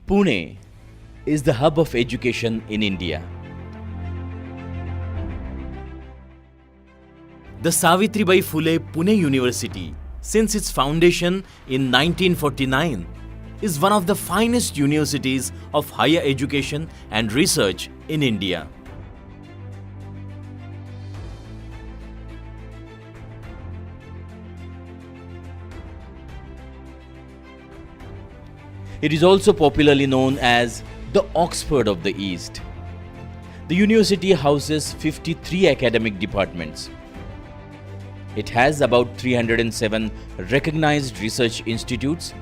Pune is the hub of education in India. The Savitribai Phule Pune University, since its foundation in 1949, is one of the finest universities of higher education and research in India. It is also popularly known as the Oxford of the East. The university houses 53 academic departments. It has about 307 recognized research institutes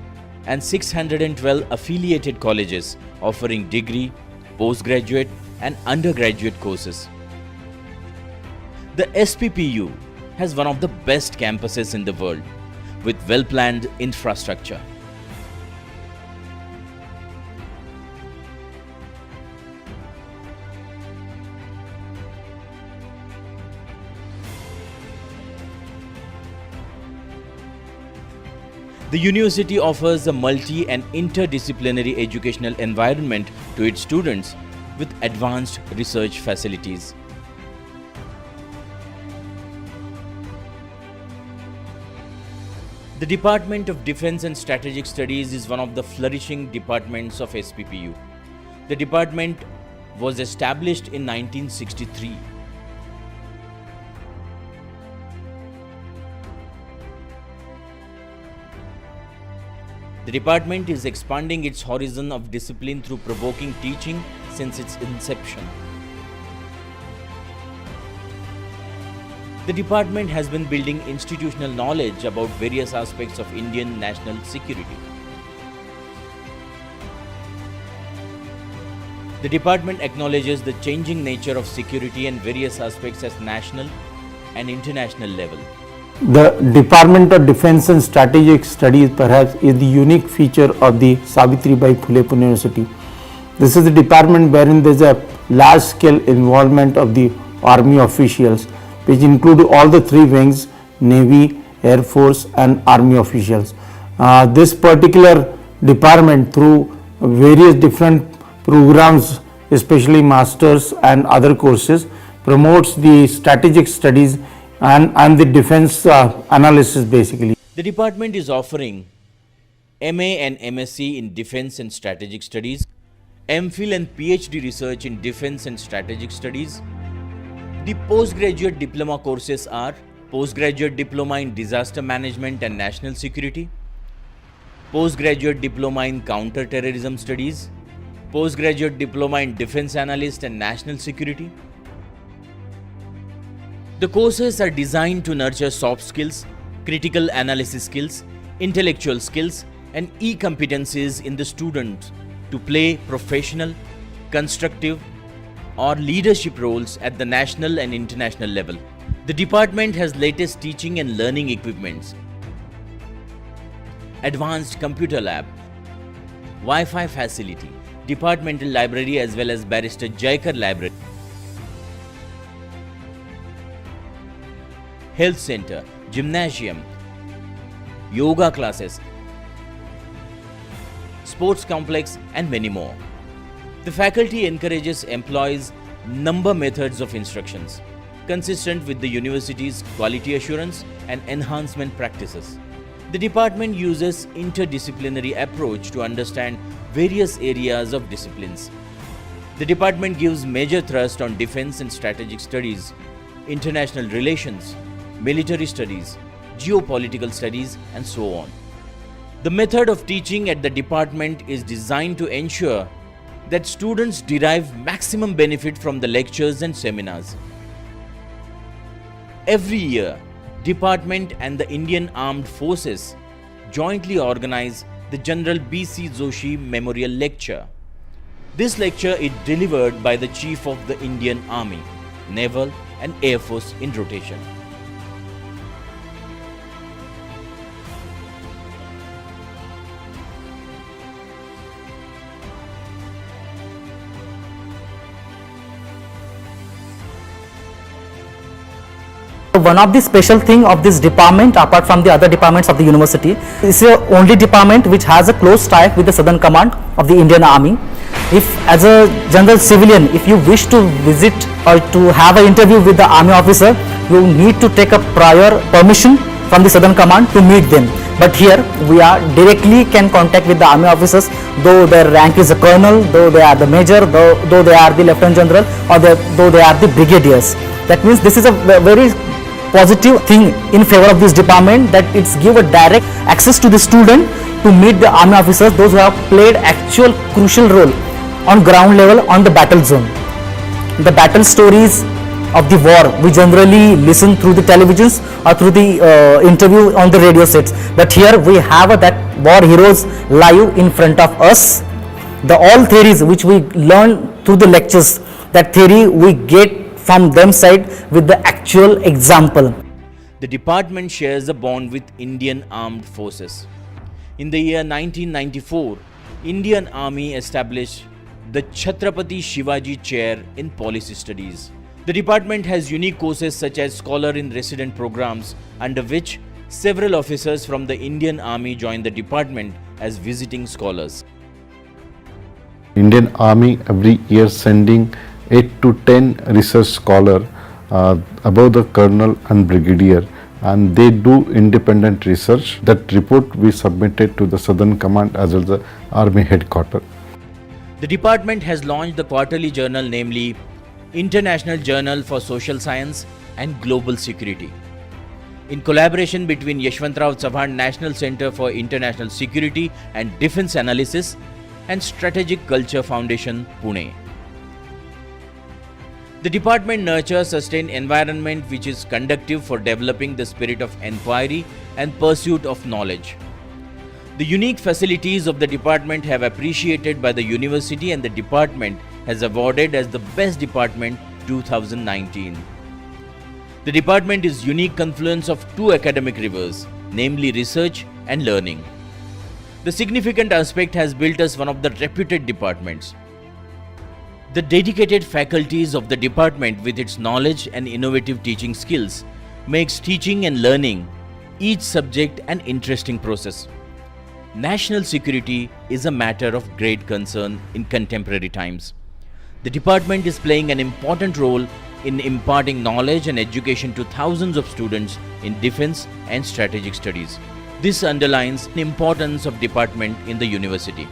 and 612 affiliated colleges offering degree, postgraduate and undergraduate courses. The SPPU has one of the best campuses in the world with well-planned infrastructure. The university offers a multi- and interdisciplinary educational environment to its students with advanced research facilities. The Department of Defense and Strategic Studies is one of the flourishing departments of SPPU. The department was established in 1963. The department is expanding its horizon of discipline through provoking teaching since its inception. The department has been building institutional knowledge about various aspects of Indian national security. The department acknowledges the changing nature of security and various aspects at national and international level. The Department of Defense and Strategic Studies perhaps is the unique feature of the Savitribai Phule Pune University. This is the department wherein there is a large scale involvement of the army officials, which include all the three wings, Navy, Air Force and army officials. This particular department through various different programs, especially masters and other courses, promotes the strategic studies and the defense analysis basically. The department is offering MA and MSc in Defense and Strategic Studies, MPhil and PhD research in Defense and Strategic Studies. The postgraduate diploma courses are Postgraduate Diploma in Disaster Management and National Security, Postgraduate Diploma in Counter-Terrorism Studies, Postgraduate Diploma in Defense Analyst and National Security. The courses are designed to nurture soft skills, critical analysis skills, intellectual skills, and e-competencies in the student to play professional, constructive, or leadership roles at the national and international level. The department has latest teaching and learning equipments, advanced computer lab, Wi-Fi facility, departmental library as well as Barrister Jaikar Library, health center, gymnasium, yoga classes, sports complex and many more. The faculty encourages employees number methods of instructions consistent with the university's quality assurance and enhancement practices. The department uses interdisciplinary approach to understand various areas of disciplines. The department gives major thrust on defense and strategic studies, international relations, military studies, geopolitical studies, and so on. The method of teaching at the department is designed to ensure that students derive maximum benefit from the lectures and seminars. Every year, department and the Indian Armed Forces jointly organize the General B.C. Joshi Memorial Lecture. This lecture is delivered by the Chief of the Indian Army, Naval and Air Force in rotation. One of the special thing of this department, apart from the other departments of the university, is the only department which has a close tie with the Southern Command of the Indian Army. If as a general civilian, if you wish to visit or to have an interview with the army officer, you need to take a prior permission from the Southern Command to meet them. But here we are directly can contact with the army officers, though their rank is a colonel, though they are the major, though they are the lieutenant general, or though they are the brigadiers. That means this is a very positive thing in favor of this department, that it's give a direct access to the student to meet the army officers, those who have played actual crucial role on ground level on the battle zone. The battle stories of the war we generally listen through the televisions or through the interview on the radio sets, but here we have that war heroes live in front of us. The all theories which we learn through the lectures, that theory we get from them side with the actual example. The department shares a bond with Indian Armed Forces. In the year 1994, Indian Army established the Chhatrapati Shivaji Chair in Policy Studies. The department has unique courses such as Scholar in Resident programs, under which several officers from the Indian Army join the department as visiting scholars. Indian Army every year sending 8 to 10 research scholar above the colonel and brigadier, and they do independent research. That report we submitted to the Southern Command as well as the Army headquarters. The department has launched the quarterly journal, namely International Journal for Social Science and Global Security, in collaboration between Yashwantrao Chauhan National Center for International Security and Defense Analysis and Strategic Culture Foundation, Pune. The department nurtures a sustained environment which is conducive for developing the spirit of inquiry and pursuit of knowledge. The unique facilities of the department have appreciated by the university, and the department has awarded as the best department 2019. The department is unique confluence of two academic rivers, namely research and learning. The significant aspect has built us one of the reputed departments. The dedicated faculties of the department with its knowledge and innovative teaching skills makes teaching and learning each subject an interesting process. National security is a matter of great concern in contemporary times. The department is playing an important role in imparting knowledge and education to thousands of students in defense and strategic studies. This underlines the importance of department in the university.